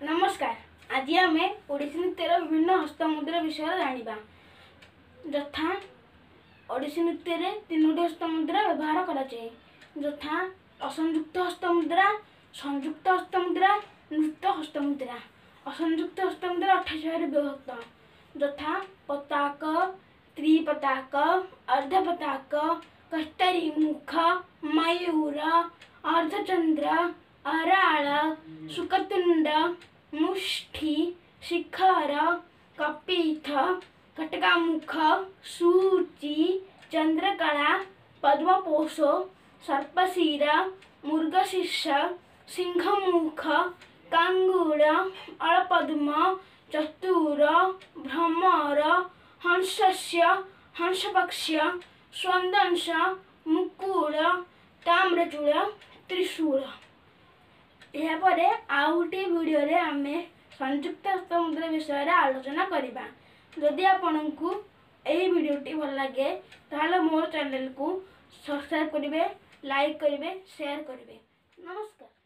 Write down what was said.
नमस्कार। आज आम ओडिसी नृत्यर विभिन्न हस्तमुद्रा विषय जाना यथा ओडिसी नृत्य में 3टी हस्तमुद्रा व्यवहार कराए यथा असंयुक्त हस्तमुद्रा, संयुक्त हस्तमुद्रा, नृत्य हस्तमुद्रा। असंयुक्त हस्तमुद्रा 28 भाग विभक्त यथा पताक, त्रिपताक, अर्धपताक, कष्टरी मुख, मयूर, अर्धचंद्र, अराळ, शुकतुंड, मुष्ठी, शिखर, कपिथ, कटकामुख, सूची, चंद्रकला, पद्मपोष, सर्पशीर, मृगशीर्ष, सिंहमुख, कांगुड़, अलपद्म, चतुर, भ्रमर, हंसस्य, हंसपक्ष, स्वंदंश, मुकुड़, ताम्रचूड़, त्रिशूल। यापर आउ गोटे वीडियो रे आमे संयुक्त हस्तमुद्रा विषय आलोचना करिबा। जदि आपनकु एही वीडियोटी भल लागे ताहले मोर चैनल को सब्सक्राइब करिवे, लाइक करिवे, शेयर करिवे। नमस्कार।